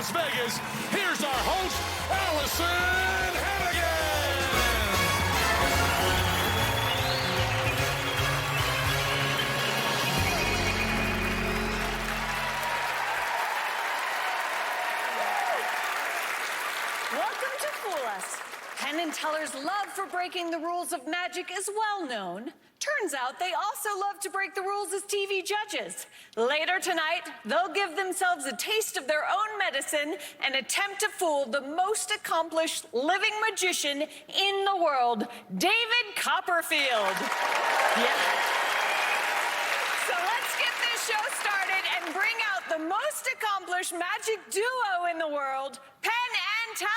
Las Vegas, here's our host, Allison Hannigan. Welcome to Fool Us. Penn and Teller's love for breaking the rules of magic is well known. Turns out they also love to break the rules as TV judges. Later tonight, they'll give themselves a taste of their own medicine and attempt to fool the most accomplished living magician in the world, David Copperfield. Yeah. So let's get this show started and bring out the most accomplished magic duo in the world, Penn and Teller.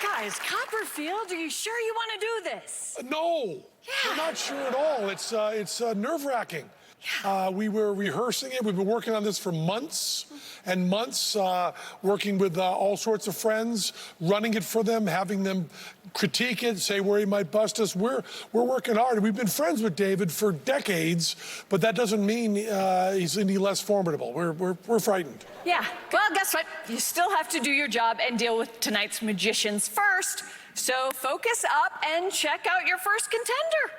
Guys, Copperfield, are you sure you want to do this? No, Yeah. we're not sure at all. It's nerve-wracking. We were rehearsing it. We've been working on this for months and months, working with all sorts of friends, running it for them, having them critique it, say where he might bust us. We're working hard. We've been friends with David for decades, but that doesn't mean he's any less formidable. We're frightened. Yeah, well, guess what? You still have to do your job and deal with tonight's magicians first. So focus up and check out your first contender.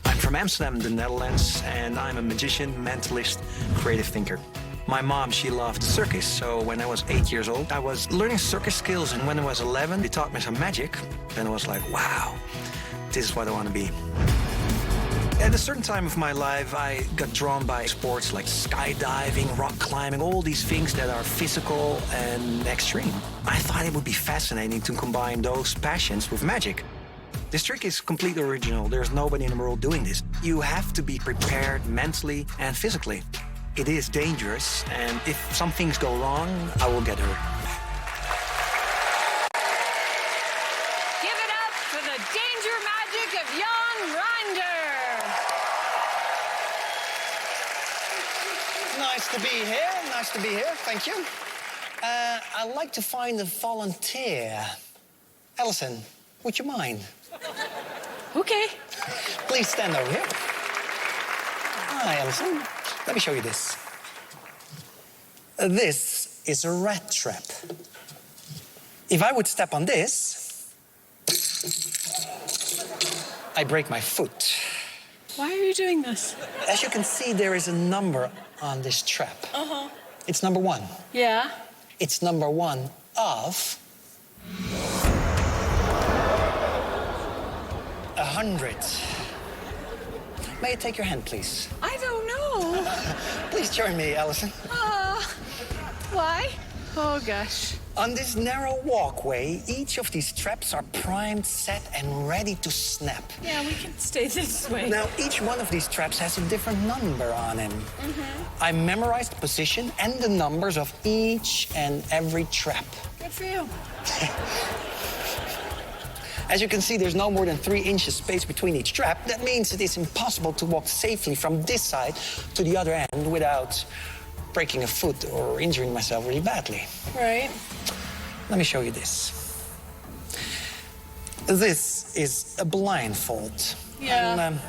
I'm from Amsterdam, the Netherlands, and I'm a magician, mentalist, creative thinker. My mom, she loved circus, so when I was 8 years old, I was learning circus skills, and when I was 11, they taught me some magic, and I was like, wow, this is what I want to be. At a certain time of my life, I got drawn by sports like skydiving, rock climbing, all these things that are physical and extreme. I thought it would be fascinating to combine those passions with magic. This trick is completely original. There's nobody in the world doing this. You have to be prepared mentally and physically. It is dangerous, and if some things go wrong, I will get hurt. Give it up for the danger magic of Jan Reinder. Nice to be here. Nice to be here. Thank you. I'd like to find a volunteer. Allison, would you mind? Okay. Please stand over here. Hi, Allison. Let me show you this. This is a rat trap. If I would step on this, I break my foot. Why are you doing this? As you can see, there is a number on this trap. Uh-huh. It's number 1. Yeah? It's number 1 of 100. May I take your hand, please? I don't know. Please join me, Allison. Why? Oh, gosh. On this narrow walkway, each of these traps are primed, set, and ready to snap. Yeah, we can stay this way. Now, each one of these traps has a different number on him. I memorized the position and the numbers of each and every trap. Good for you. As you can see, there's no more than 3 inches space between each trap. That means it is impossible to walk safely from this side to the other end without breaking a foot or injuring myself really badly. Right. Let me show you this. This is a blindfold. Yeah. And,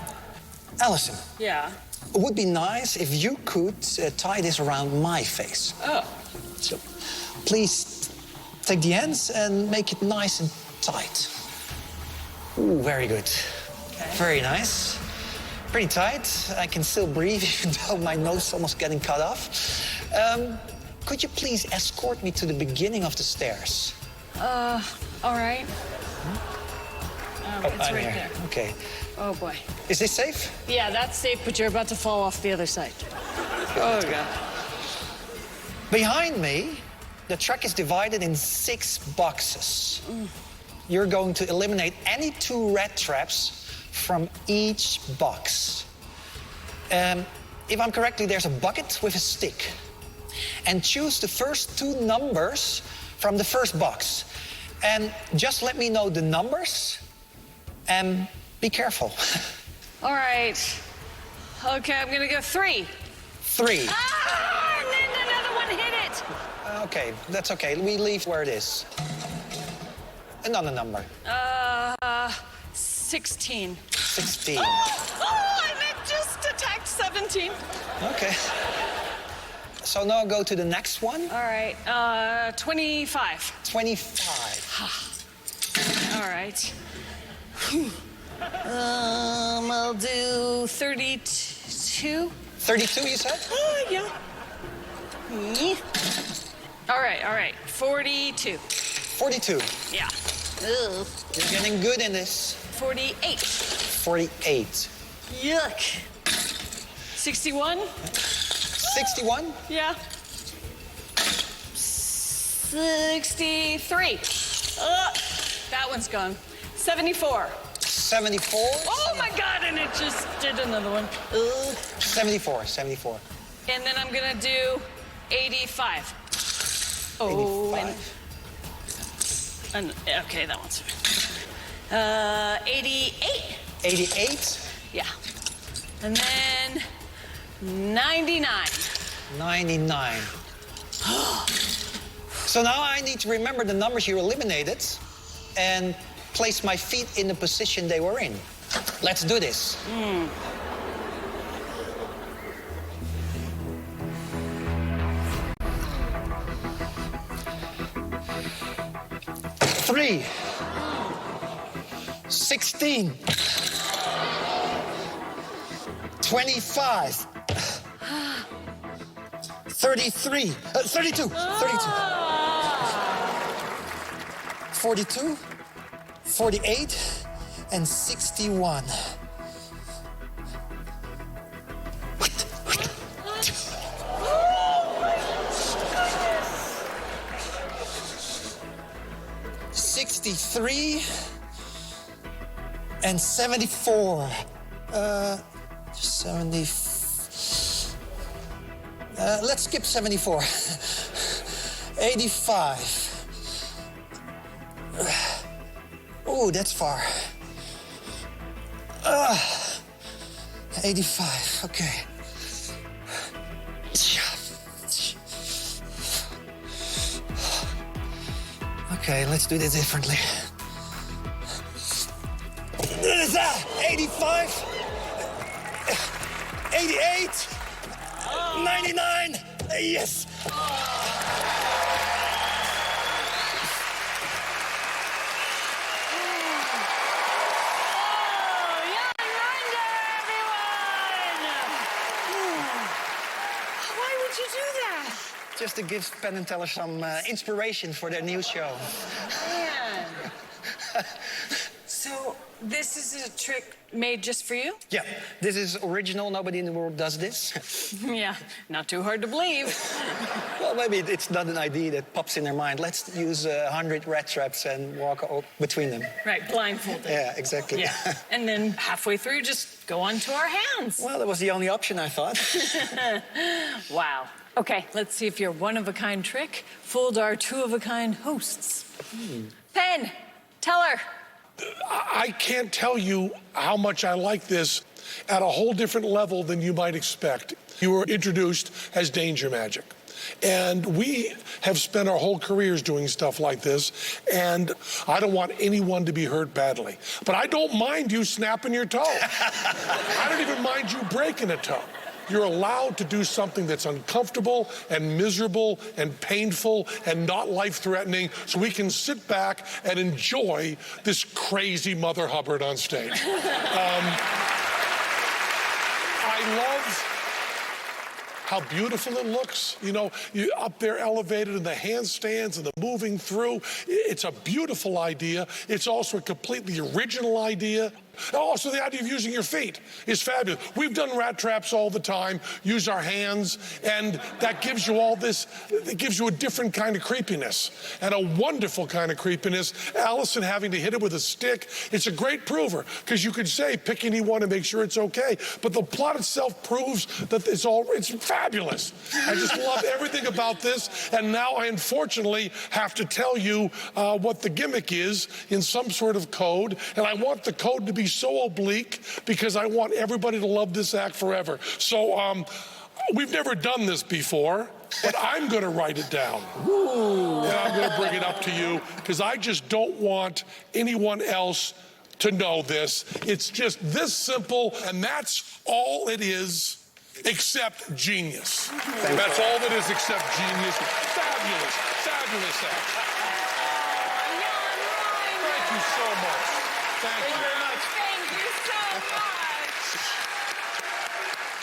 Allison, Yeah. it would be nice if you could tie this around my face. Oh. So please take the ends and make it nice and tight. Ooh, very good. Okay. Very nice. Pretty tight. I can still breathe, even though my nose is almost getting cut off. Could you please escort me to the beginning of the stairs? All right. It's I'm right here. there. Okay. Oh, boy. Is this safe? Yeah, that's safe, but you're about to fall off the other side. Oh, God. Behind me, the track is divided in 6 boxes. You're going to eliminate any 2 rat traps from each box. If I'm correctly, there's a bucket with a stick. And choose the first 2 numbers from the first box. And just let me know the numbers and be careful. All right. Okay, I'm gonna go 3. 3. Ah, and then another one hit it. Okay, that's okay. We leave where it is. Another number. 16. 16. Oh, and it just attacked 17. Okay. So now go to the next one. All right, 25. 25. All right. I'll do 32. 32, you said? Yeah. All right. 42. 42. Yeah. Ugh. You're getting good in this. 48. 48. Yuck. 61. 61. Yeah. 63. That one's gone. 74. 74. Oh my God, and it just did another one. Ugh. 74. 74. And then I'm gonna do 85. Oh, 85. and okay, that one's 88. 88. Yeah. And then 99. 99. So now I need to remember the numbers you eliminated and place my feet in the position they were in. Let's do this. 3. 16. 25. 33. 32. 42. 48. And 61. Oh my goodness. 63 and 74. 70. Let's skip 74. 85. Oh, that's far. 85. Okay. Okay, let's do this differently. 85, 88, 99, yes. Why would you do that? Just to give Penn and Teller some inspiration for their new show. Man. So this is a trick made just for you? Yeah, this is original. Nobody in the world does this. Yeah, not too hard to believe. Well, maybe it's not an idea that pops in their mind. Let's use 100 rat traps and walk between them. Right, blindfolded. Yeah, exactly. Yeah, and then halfway through, just go onto our hands. Well, that was the only option, I thought. Wow. Okay, let's see if your one-of-a-kind trick fooled our two-of-a-kind hosts. Penn, Teller. I can't tell you how much I like this at a whole different level than you might expect. You were introduced as Danger Magic. And we have spent our whole careers doing stuff like this, and I don't want anyone to be hurt badly. But I don't mind you snapping your toe. I don't even mind you breaking a toe. You're allowed to do something that's uncomfortable and miserable and painful and not life-threatening, so we can sit back and enjoy this crazy Mother Hubbard on stage. I love how beautiful it looks. You know, you up there elevated in the handstands and the moving through. It's a beautiful idea. It's also a completely original idea. Also, the idea of using your feet is fabulous. We've done rat traps all the time, use our hands, and that gives you all this, it gives you a different kind of creepiness and a wonderful kind of creepiness. Allison having to hit it with a stick, it's a great prover, because you could say, pick any one and make sure it's okay, but the plot itself proves that it's fabulous. I just love everything about this, and now I unfortunately have to tell you what the gimmick is in some sort of code, and I want the code to be so oblique because I want everybody to love this act forever. So we've never done this before, but I'm going to write it down. Ooh. And I'm going to bring it up to you because I just don't want anyone else to know this. It's just this simple, and that's all it is, except genius. That's all it is, except genius. Fabulous, fabulous act. Thank you so much. Thank you very much. Thank you so much.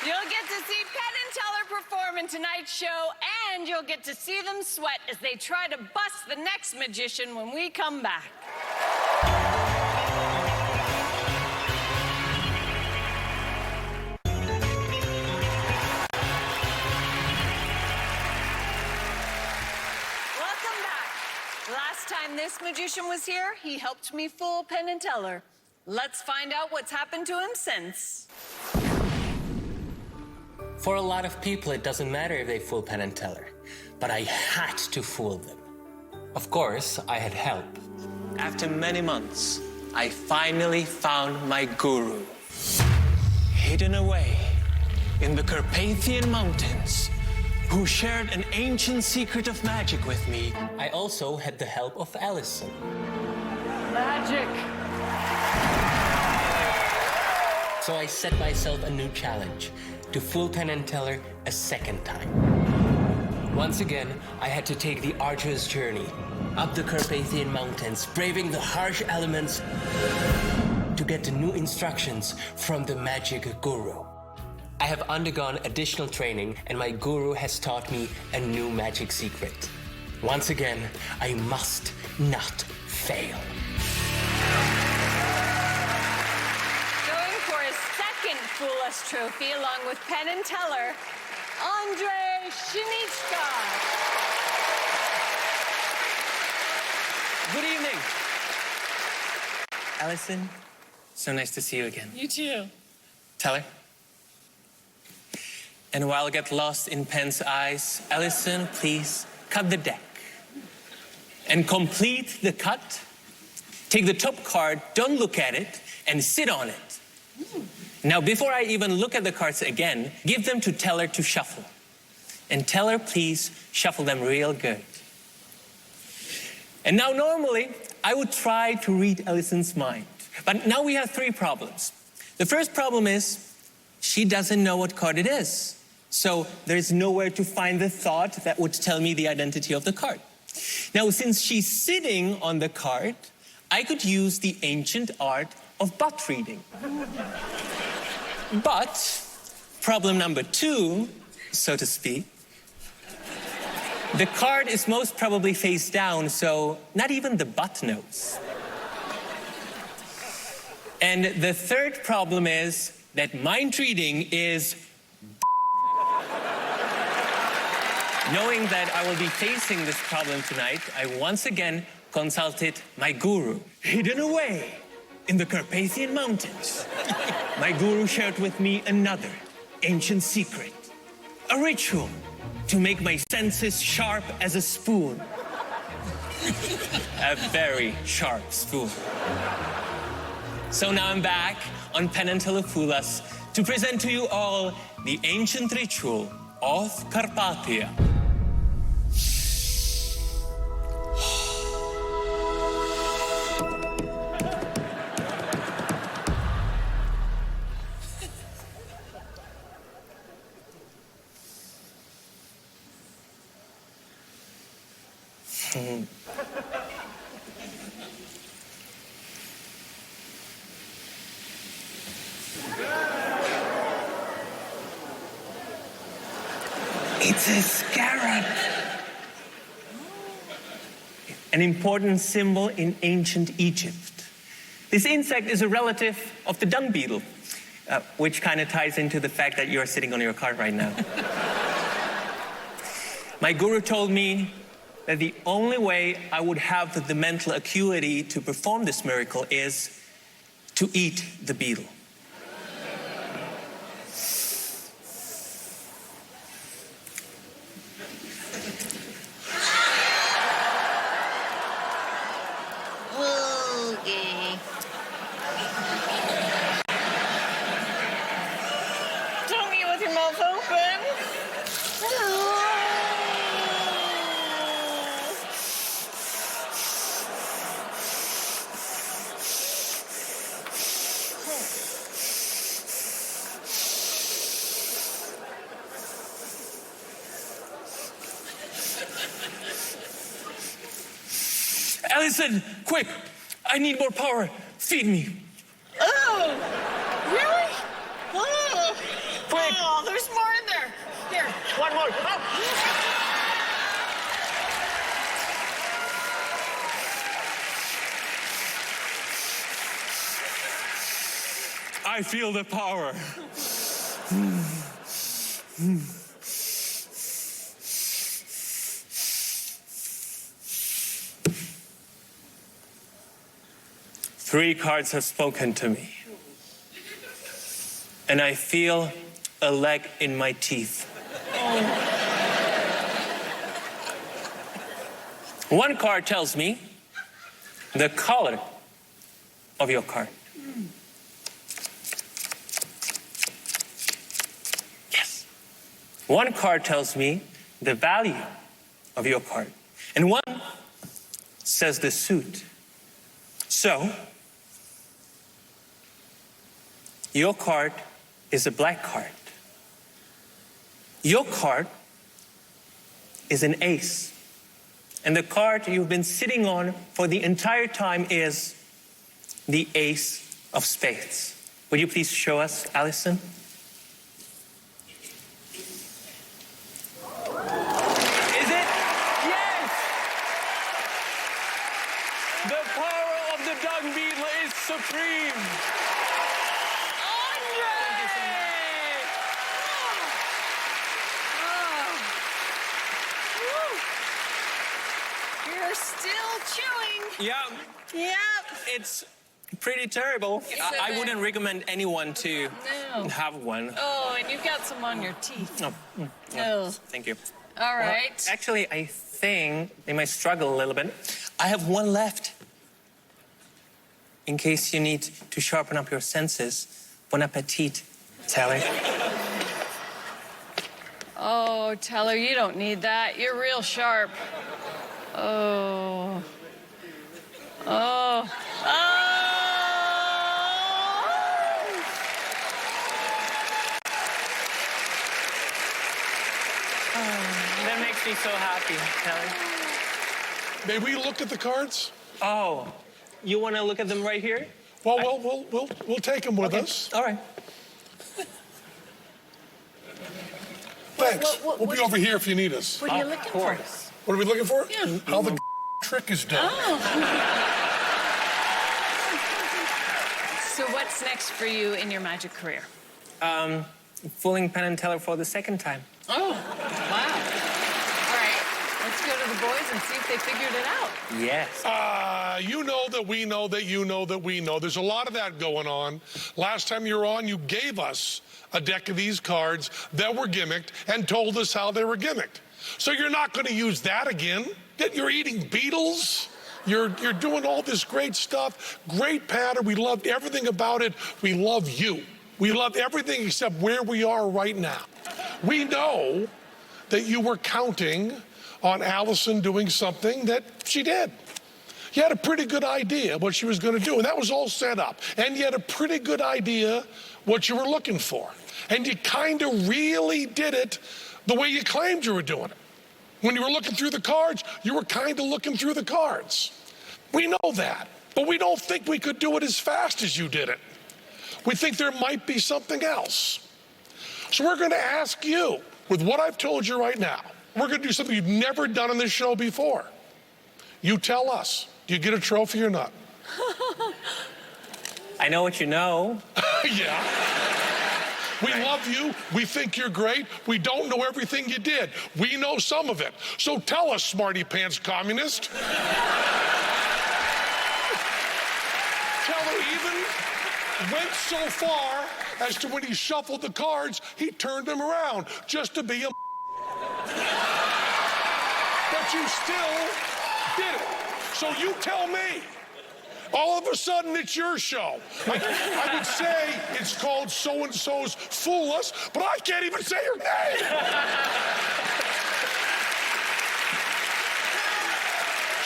You'll get to see Penn and Teller perform in tonight's show, and you'll get to see them sweat as they try to bust the next magician when we come back. Welcome back. Last time this magician was here, he helped me fool Penn and Teller. Let's find out what's happened to him since. For a lot of people, it doesn't matter if they fool Penn and Teller, but I had to fool them. Of course, I had help. After many months, I finally found my guru. Hidden away in the Carpathian Mountains, who shared an ancient secret of magic with me. I also had the help of Allison. Magic. So I set myself a new challenge, to fool Penn and Teller a second time. Once again, I had to take the arduous journey up the Carpathian Mountains, braving the harsh elements to get the new instructions from the magic guru. I have undergone additional training, and my guru has taught me a new magic secret. Once again, I must not fail. Going for his second Fool Us trophy along with Penn and Teller, Andre Shinichka. Good evening. Allison, so nice to see you again. You too. Teller. And while I get lost in Penn's eyes, Allison, please cut the deck. And complete the cut. Take the top card, don't look at it, and sit on it. Now, before I even look at the cards again, give them to Teller to shuffle. And Teller, please shuffle them real good. And now, normally, I would try to read Allison's mind. But now we have three problems. The first problem is she doesn't know what card it is. So there's nowhere to find the thought that would tell me the identity of the card. Now, since she's sitting on the card, I could use the ancient art of butt reading. But problem number two, so to speak, the card is most probably face down, so not even the butt knows. And the third problem is that mind reading is knowing that I will be facing this problem tonight, I once again consulted my guru. Hidden away in the Carpathian Mountains, my guru shared with me another ancient secret, a ritual to make my senses sharp as a spoon. A very sharp spoon. So now I'm back on Penn and Teller Fool Us to present to you all the ancient ritual of Carpathia. It's a scarab. An important symbol in ancient Egypt. This insect is a relative of the dung beetle, which kind of ties into the fact that you're sitting on your card right now. My guru told me that the only way I would have the mental acuity to perform this miracle is to eat the beetle. Okay. Allison, quick! I need more power. Feed me. Oh, really? Oh, Quick. oh, there's more in there. Here. One more. Oh. I feel the power. Three cards have spoken to me. And I feel a leg in my teeth. One card tells me the color of your card. Yes. One card tells me the value of your card. And one says the suit. So, your card is a black card. Your card is an ace. And the card you've been sitting on for the entire time is the ace of spades. Would you please show us, Allison? Is it? Yes! The power of the dung beetle is supreme. You're still chewing. Yeah, Yep. it's pretty terrible. I wouldn't recommend anyone to No. have one. Oh, and you've got some on your teeth. Oh, Oh. thank you. All Well, right. actually, I think they might struggle a little bit. I have one left. In case you need to sharpen up your senses. Bon appetit, Teller. Oh, Teller, you don't need that. You're real sharp. Oh. Oh. Oh. That makes me so happy, Teller. May we look at the cards? Oh, you want to look at them right here? Well, we'll take them with us. All right. Thanks. What- We'll be over here if you need us. What are you Of looking course. What are we looking for? Yeah. How the trick is done. for? So what's next for you in your magic career? Fooling Penn and Teller for the second time. Oh, wow. All right, let's go to the boys and see if they figured it out. Yes. You know that we know that you know that we know. There's a lot of that going on. Last time you were on, you gave us a deck of these cards that were gimmicked and told us how they were gimmicked. So you're not going to use that again. You're eating beetles. You're doing all this great stuff. Great pattern. We loved everything about it. We love you. We love everything except where we are right now. We know that you were counting on Allison doing something that she did. You had a pretty good idea what she was going to do, and that was all set up. And you had a pretty good idea what you were looking for. And you kind of really did it the way you claimed you were doing it. When you were looking through the cards, you were kind of looking through the cards. We know that, but we don't think we could do it as fast as you did it. We think there might be something else. So we're going to ask you, with what I've told you right now, we're going to do something you've never done on this show before. You tell us, do you get a trophy or not? I know what you know. Yeah. We love you. We think you're great. We don't know everything you did. We know some of it. So tell us, smarty pants communist. Teller even went so far as to when he shuffled the cards, he turned them around just to be a but you still did it. So you tell me. All of a sudden, it's your show. I would say it's called so-and-so's Fool Us, but I can't even say her name.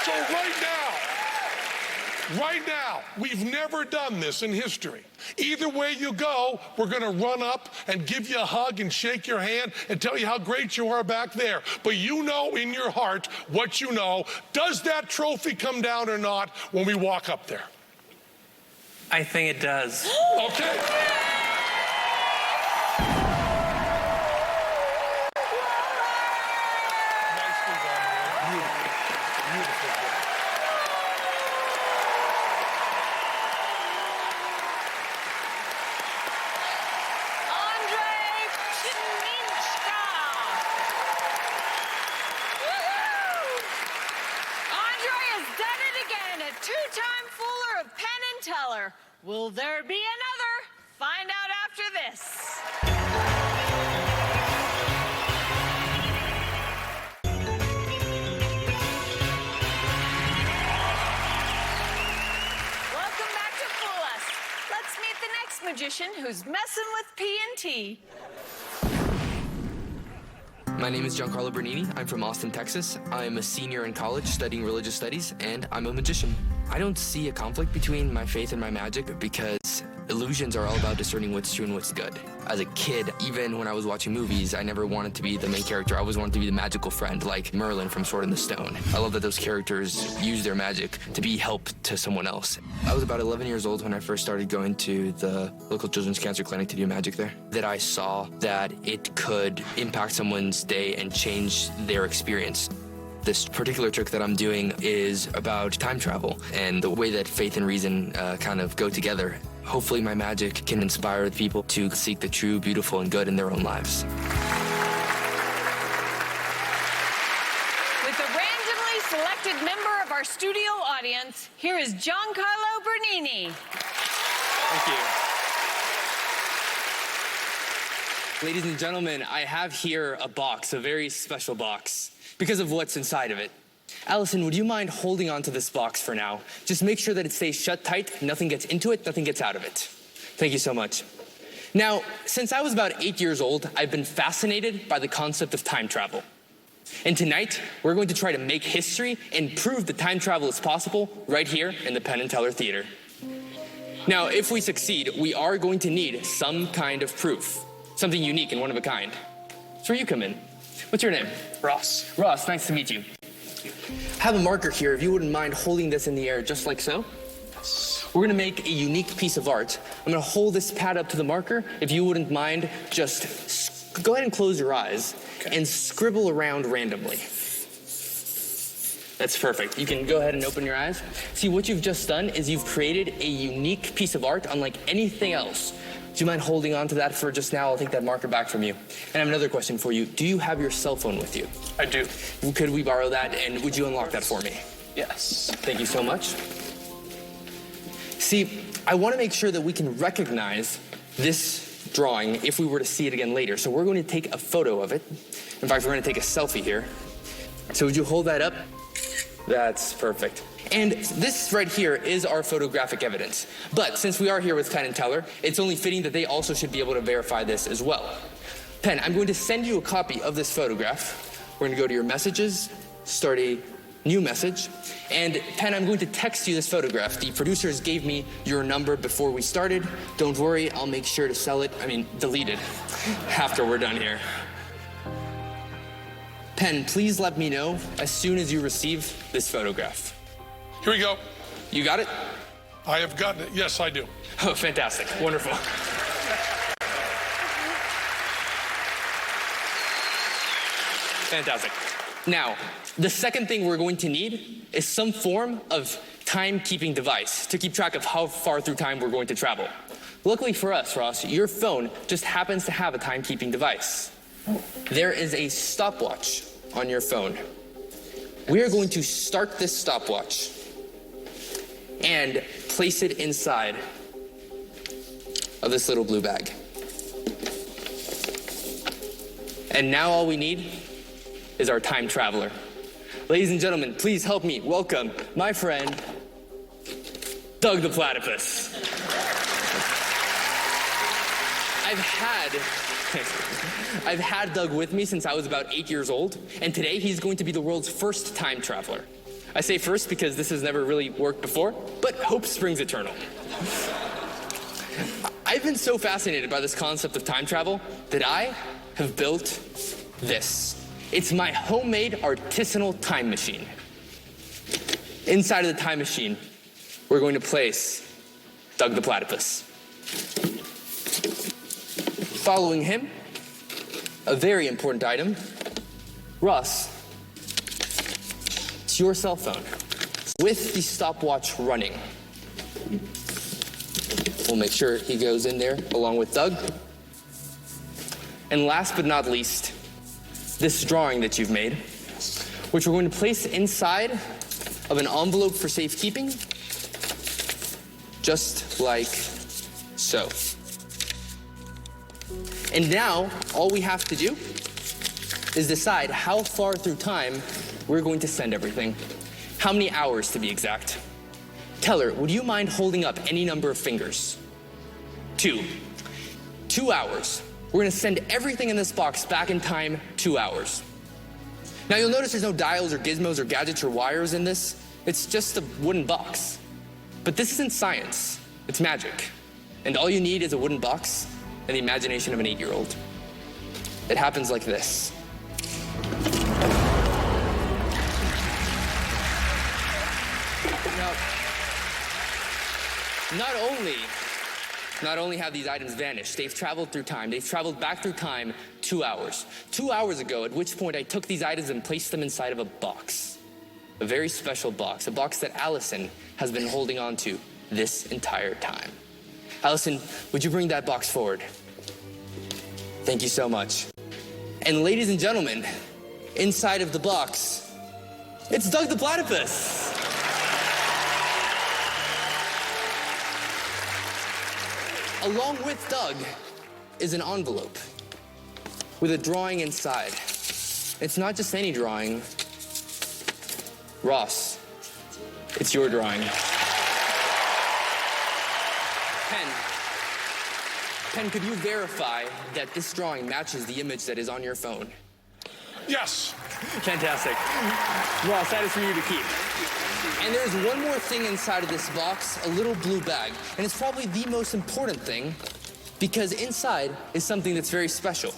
So right now, Right now, we've never done this in history. Either way you go, we're going to run up and give you a hug and shake your hand and tell you how great you are back there. But you know in your heart what you know. Does that trophy come down or not when we walk up there? I think it does. Okay. Nicely done, man. Beautiful. Beautiful job. Two-time Fooler of Penn and Teller. Will there be another? Find out after this. Welcome back to Fool Us. Let's meet the next magician who's messing with P&T. My name is Giancarlo Bernini. I'm from Austin, Texas. I'm a senior in college studying religious studies, and I'm a magician. I don't see a conflict between my faith and my magic because illusions are all about discerning what's true and what's good. As a kid, even when I was watching movies, I never wanted to be the main character. I always wanted to be the magical friend, like Merlin from Sword in the Stone. I love that those characters use their magic to be help to someone else. I was about 11 years old when I first started going to the local children's cancer clinic to do magic there. That I saw that it could impact someone's day and change their experience. This particular trick that I'm doing is about time travel and the way that faith and reason kind of go together. Hopefully my magic can inspire people to seek the true, beautiful, and good in their own lives. With a randomly selected member of our studio audience, here is Giancarlo Bernini. Thank you. Ladies and gentlemen, I have here a box, a very special box, because of what's inside of it. Allison, would you mind holding on to this box for now? Just make sure that it stays shut tight, nothing gets into it, nothing gets out of it. Thank you so much. Now, since I was about 8 years old, I've been fascinated by the concept of time travel. And tonight, we're going to try to make history and prove that time travel is possible right here in the Penn and Teller Theater. Now, if we succeed, we are going to need some kind of proof, something unique and one of a kind. That's where you come in. What's your name? Ross. Ross, nice to meet you. I have a marker here, if you wouldn't mind holding this in the air just like so. We're gonna make a unique piece of art. I'm gonna hold this pad up to the marker. If you wouldn't mind, just go ahead and close your eyes and scribble around randomly. That's perfect. You can go ahead and open your eyes. See, what you've just done is you've created a unique piece of art unlike anything else. Do you mind holding on to that for just now? I'll take that marker back from you. And I have another question for you. Do you have your cell phone with you? I do. Could we borrow that, and would you unlock that for me? Yes. Thank you so much. See, I want to make sure that we can recognize this drawing if we were to see it again later. So we're going to take a photo of it. In fact, we're going to take a selfie here. So would you hold that up? That's perfect. And this right here is our photographic evidence. But since we are here with Penn and Teller, it's only fitting that they also should be able to verify this as well. Penn, I'm going to send you a copy of this photograph. We're going to go to your messages, start a new message. And Penn, I'm going to text you this photograph. The producers gave me your number before we started. Don't worry, I'll make sure to delete it after we're done here. Penn, please let me know as soon as you receive this photograph. Here we go. You got it? I have gotten it. Yes, I do. Oh, fantastic. Wonderful. Fantastic. Now, the second thing we're going to need is some form of timekeeping device to keep track of how far through time we're going to travel. Luckily for us, Ross, your phone just happens to have a timekeeping device. There is a stopwatch on your phone. We are going to start this stopwatch and place it inside of this little blue bag. And now all we need is our time traveler. Ladies and gentlemen, please help me welcome my friend, Doug the Platypus. I've had Doug with me since I was about 8 years old, and today he's going to be the world's first time traveler. I say first because this has never really worked before, but hope springs eternal. I've been so fascinated by this concept of time travel that I have built this. It's my homemade artisanal time machine. Inside of the time machine, we're going to place Doug the Platypus. Following him, a very important item, Russ, it's your cell phone with the stopwatch running. We'll make sure he goes in there along with Doug. And last but not least, this drawing that you've made, which we're going to place inside of an envelope for safekeeping, just like so. And now, all we have to do is decide how far through time we're going to send everything. How many hours, to be exact. Teller, would you mind holding up any number of fingers? 2. 2 hours. We're gonna send everything in this box back in time 2 hours. Now you'll notice there's no dials or gizmos or gadgets or wires in this. It's just a wooden box. But this isn't science, it's magic. And all you need is a wooden box and the imagination of an 8-year-old. It happens like this. Now, not only have these items vanished, they've traveled through time. They've traveled back through time 2 hours. 2 hours ago, at which point I took these items and placed them inside of a box. A very special box, a box that Allison has been holding on to this entire time. Allison, would you bring that box forward? Thank you so much. And ladies and gentlemen, inside of the box, it's Doug the Platypus. Along with Doug is an envelope with a drawing inside. It's not just any drawing. Ross, it's your drawing. Penn, could you verify that this drawing matches the image that is on your phone? Yes. Fantastic. Ross, that is for you to keep. And there's one more thing inside of this box, a little blue bag. And it's probably the most important thing because inside is something that's very special,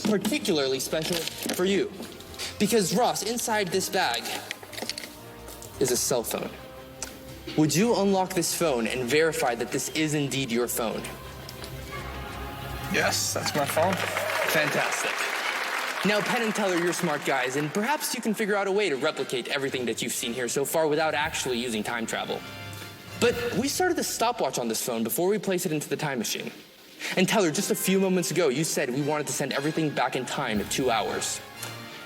particularly special for you. Because Ross, inside this bag is a cell phone. Would you unlock this phone and verify that this is indeed your phone? Yes, that's my phone. Fantastic. Now, Penn and Teller, you're smart guys, and perhaps you can figure out a way to replicate everything that you've seen here so far without actually using time travel. But we started the stopwatch on this phone before we place it into the time machine. And Teller, just a few moments ago, you said we wanted to send everything back in time in 2 hours.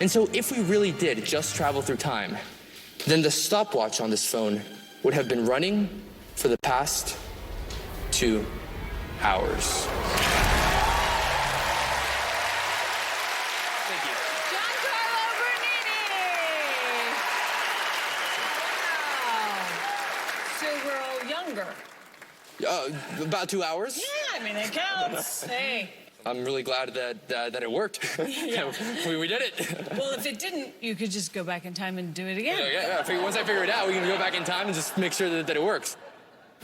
And so if we really did just travel through time, then the stopwatch on this phone would have been running for the past 2 hours. About 2 hours? Yeah, I mean, it counts. Hey. I'm really glad that it worked. Yeah. we did it. Well, if it didn't, you could just go back in time and do it again. Yeah. Once I figure it out, we can go back in time and just make sure that it works.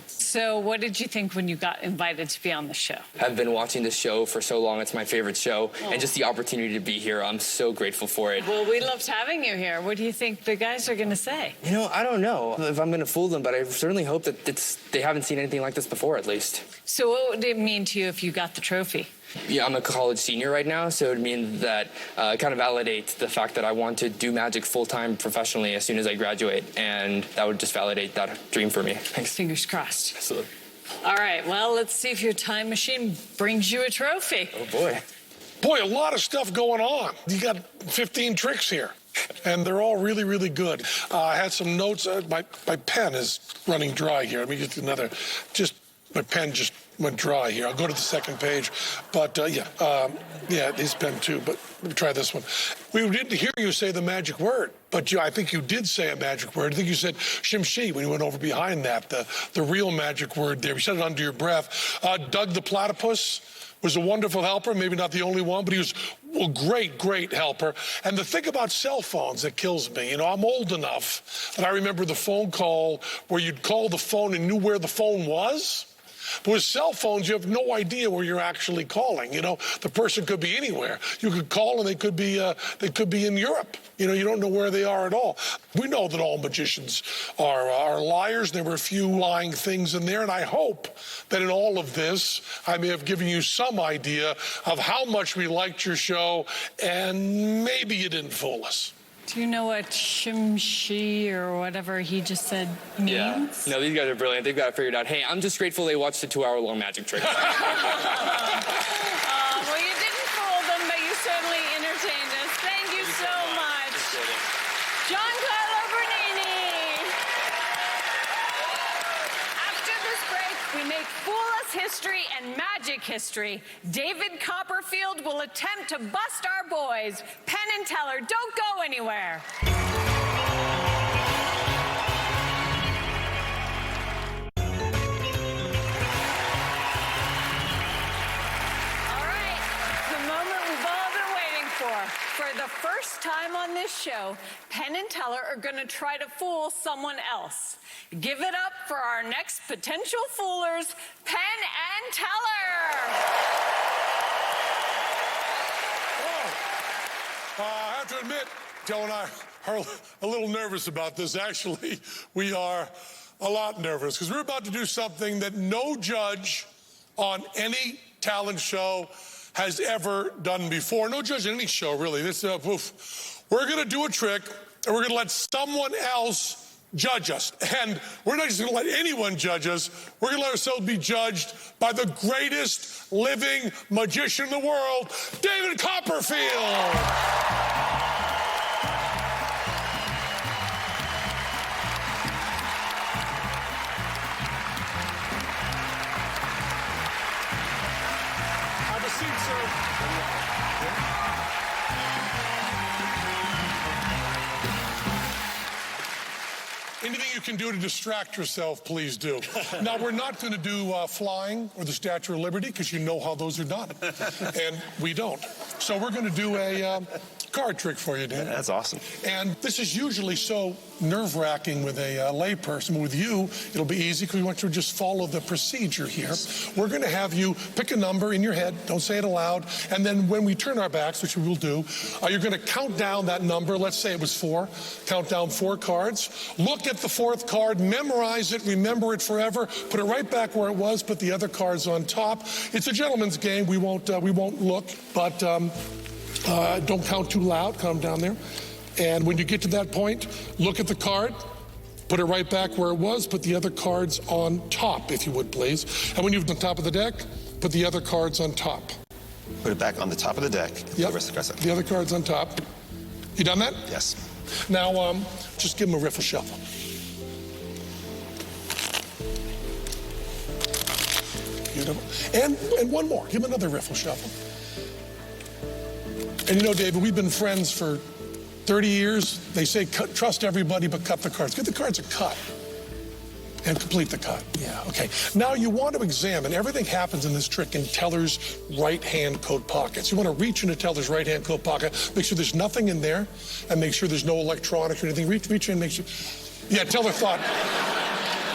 So what did you think when you got invited to be on the show? I've been watching this show for so long. It's my favorite show. And just the opportunity to be here, I'm so grateful for it. Well, we loved having you here. What do you think the guys are going to say? You know, I don't know if I'm going to fool them, but I certainly hope that they haven't seen anything like this before, at least. So what would it mean to you if you got the trophy? Yeah, I'm a college senior right now, so it would mean that kind of validate the fact that I want to do magic full-time professionally as soon as I graduate, and that would just validate that dream for me. Thanks. Fingers crossed. Absolutely. All right, well, let's see if your time machine brings you a trophy. Oh, boy. Boy, a lot of stuff going on. You got 15 tricks here, and they're all really, really good. I had some notes. My pen is running dry here. Let me get another. My pen just went dry here. I'll go to the second page. But, yeah, his pen too. But let me try this one. We didn't hear you say the magic word, but I think you did say a magic word. I think you said shimshi when you went over behind that, the real magic word there. You said it under your breath. Doug the Platypus was a wonderful helper, maybe not the only one, but he was Well, great helper. And the thing about cell phones that kills me, you know, I'm old enough that I remember the phone call where you'd call the phone and knew where the phone was. But with cell phones, you have no idea where you're actually calling. You know, the person could be anywhere. You could call and they could be in Europe. You know, you don't know where they are at all. We know that all magicians are liars. There were a few lying things in there, and I hope that in all of this, I may have given you some idea of how much we liked your show, and maybe you didn't fool us. Do you know what shimshi or whatever he just said means? Yeah. No, these guys are brilliant. They've got it figured out. Hey, I'm just grateful they watched the 2-hour-long magic trick. Well, you didn't fool them, but you certainly entertained us. Thank you so much. Giancarlo Bernini. After this break, we make Fool Us history and magic history. David Copperfield will attempt to bust our boys. Penn and Teller, don't go anywhere. All right, the moment we've all been waiting for. For the first time on this show, Penn and Teller are going to try to fool someone else. Give it up for our next potential foolers, Penn and Teller. I have to admit, Joe and I are a little nervous about this. Actually, we are a lot nervous because we're about to do something that no judge on any talent show has ever done before. No judge on any show, really. We're going to do a trick, and we're going to let someone else judge us. And we're not just going to let anyone judge us. We're going to let ourselves be judged by the greatest living magician in the world, David Copperfield. Have a seat, sir. Anything you can do to distract yourself, please do. Now, we're not going to do flying or the Statue of Liberty because you know how those are done. And we don't. So we're going to do a card trick for you, Dan. Yeah, that's awesome. And this is usually so nerve-wracking with a layperson. With you, it'll be easy because we want you to just follow the procedure here. We're going to have you pick a number in your head. Don't say it aloud. And then when we turn our backs, which we will do, you're going to count down that number. Let's say it was 4. Count down 4 cards. Look at the 4th card. Memorize it. Remember it forever. Put it right back where it was. Put the other cards on top. It's a gentleman's game. We won't look, but don't count too loud. Count down there. And when you get to that point, look at the card, put it right back where it was, put the other cards on top, if you would, please. And when you're on top of the deck, put the other cards on top. Put it back on the top of the deck. Yep, The rest of the cards. the other cards on top. You done that? Yes. Now, just give him a riffle shuffle. Beautiful. And one more. Give him another riffle shuffle. And you know, David, we've been friends for 30 years. They say trust everybody but cut the cards. Get the cards a cut and complete the cut. Yeah, okay. Now you want to examine, everything happens in this trick in Teller's right-hand coat pockets. You want to reach into Teller's right-hand coat pocket, make sure there's nothing in there, and make sure there's no electronics or anything. Reach in, make sure. Yeah, Teller thought.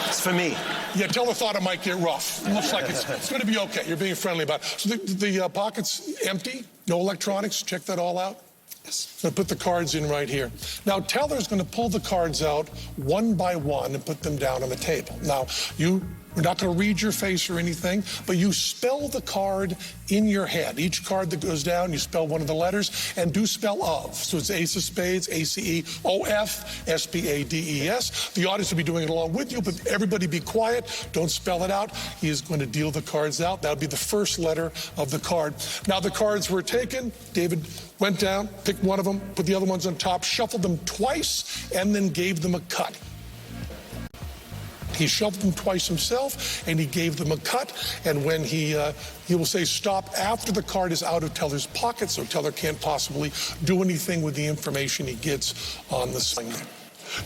It's for me. Yeah, Teller thought it might get rough. It looks like it's going to be okay. You're being friendly about it. So the pocket's empty, no electronics. Check that all out. Yes. So put the cards in right here. Now, Teller's going to pull the cards out one by one and put them down on the table. Now, we're not going to read your face or anything, but you spell the card in your head. Each card that goes down, you spell one of the letters, and do spell of. So it's Ace of Spades, ACE-OF, SPADES. The audience will be doing it along with you, but everybody be quiet. Don't spell it out. He is going to deal the cards out. That would be the first letter of the card. Now, the cards were taken. David went down, picked one of them, put the other ones on top, shuffled them twice, and then gave them a cut. He shuffled them twice himself, and he gave them a cut. And when he will say stop after the card is out of Teller's pocket, so Teller can't possibly do anything with the information he gets on the sling.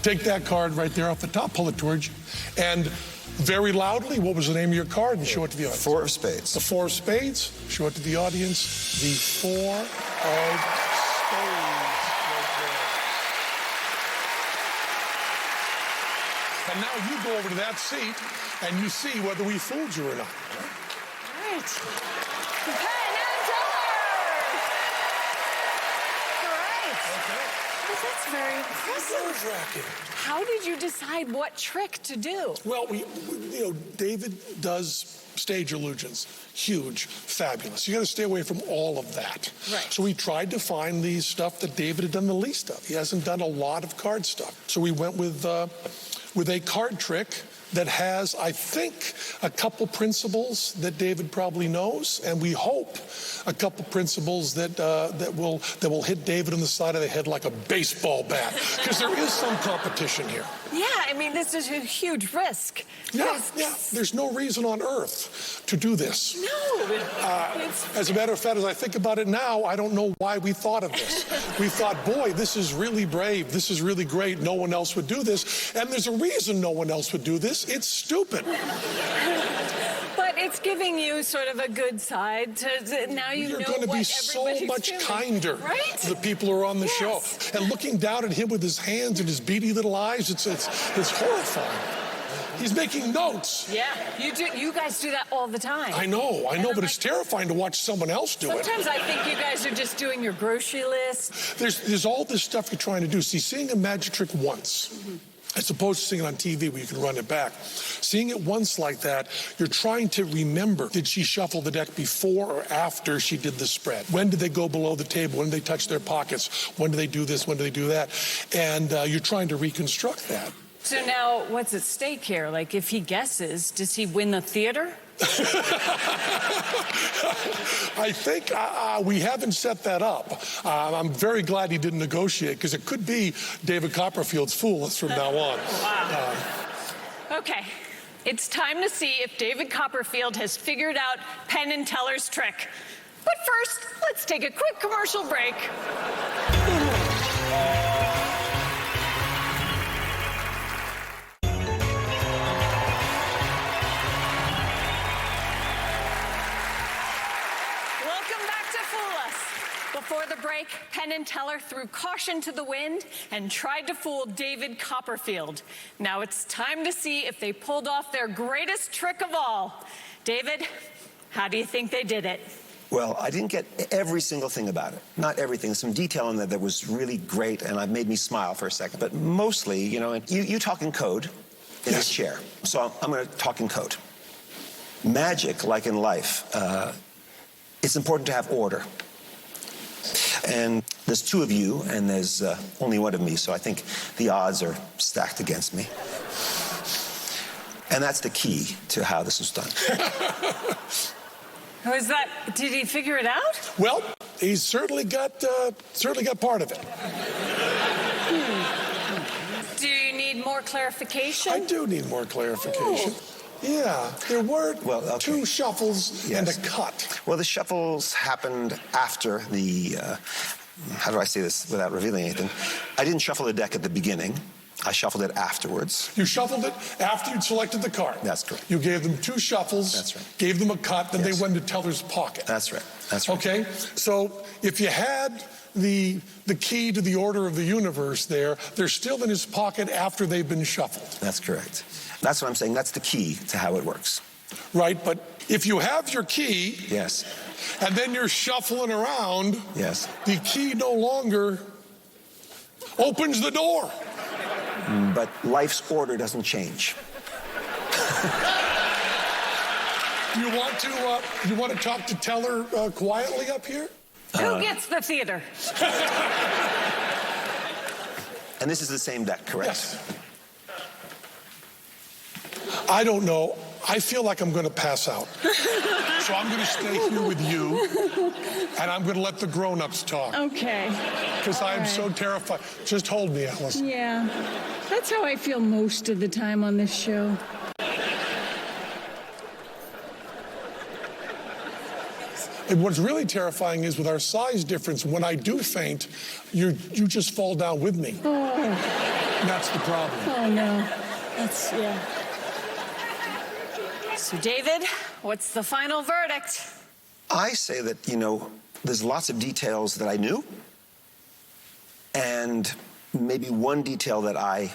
Take that card right there off the top, pull it towards you, and very loudly, what was the name of your card? And show it to the audience. 4 of spades. The 4 of spades. Show it to the audience. The 4 of spades right there. And now you go over to that seat and you see whether we fooled you or not. All right. Penn and Teller! All right. Okay. Well, that's very impressive. Nerve-wracking. How did you decide what trick to do? Well, David does stage illusions. Huge, fabulous. You got to stay away from all of that. Right. So we tried to find the stuff that David had done the least of. He hasn't done a lot of card stuff. So we went with a card trick that has, I think, a couple principles that David probably knows, and we hope a couple principles that will hit David in the side of the head like a baseball bat, because there is some competition here. Yeah, I mean, this is a huge risk. Yeah. There's no reason on earth to do this. No. As a matter of fact, as I think about it now, I don't know why we thought of this. We thought, boy, this is really brave. This is really great. No one else would do this. And there's a reason no one else would do this. It's stupid. But it's giving you sort of a good side now you You're know going to what be so everybody's much doing. kinder Right? to the people who are on the show. And looking down at him with his hands and his beady little eyes, it's horrifying. He's making notes. Yeah, you guys do that all the time. I know, but it's terrifying to watch someone else do it. Sometimes I think you guys are just doing your grocery list. There's all this stuff you're trying to do. See, seeing a magic trick once, as opposed to seeing it on TV where you can run it back. Seeing it once like that, you're trying to remember, did she shuffle the deck before or after she did the spread? When did they go below the table? When did they touch their pockets? When do they do this? When do they do that? And you're trying to reconstruct that. So now, what's at stake here? Like, if he guesses, does he win the theater? I think we haven't set that up. I'm very glad he didn't negotiate, because it could be David Copperfield's Fool Us from now on. Wow. Okay, it's time to see if David Copperfield has figured out Penn and Teller's trick. But first, let's take a quick commercial break. Before the break, Penn and Teller threw caution to the wind and tried to fool David Copperfield. Now it's time to see if they pulled off their greatest trick of all. David, how do you think they did it? Well, I didn't get every single thing about it. Not everything. Some detail in there that was really great, and it made me smile for a second. But mostly, you talk in code in this chair. So I'm going to talk in code. Magic, like in life, it's important to have order. And there's 2 of you, and there's only 1 of me, so I think the odds are stacked against me. And that's the key to how this was done. Did he figure it out? Well, he's certainly got part of it. Do you need more clarification? I do need more clarification. Oh. Yeah, there were 2 shuffles and a cut. Well, the shuffles happened after the, how do I say this without revealing anything? I didn't shuffle the deck at the beginning. I shuffled it afterwards. You shuffled it after you'd selected the card. That's correct. You gave them 2 shuffles. That's right. Gave them a cut, then they went to Teller's pocket. That's right. That's right. Okay, so if you had the key to the order of the universe there, they're still in his pocket after they've been shuffled. That's correct. That's what I'm saying. That's the key to how it works. Right, but if you have your key, yes, and then you're shuffling around, yes, the key no longer opens the door. But life's order doesn't change. You want to talk to Teller quietly up here? Who gets the theater? And this is the same deck, correct? Yes. I don't know. I feel like I'm going to pass out. So I'm going to stay here with you, and I'm going to let the grown-ups talk. Okay. Because I am so terrified. Just hold me, Alice. Yeah. That's how I feel most of the time on this show. And what's really terrifying is with our size difference, when I do faint, you just fall down with me. Oh. That's the problem. Oh, no. That's, yeah. So, David, what's the final verdict? I say that, there's lots of details that I knew, and maybe one detail that I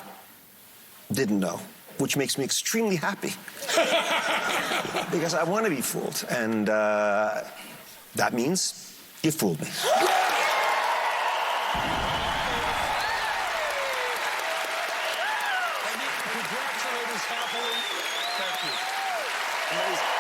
didn't know, which makes me extremely happy. Because I want to be fooled, and that means you fooled me. Congratulate us happily. Thank you. Amazing.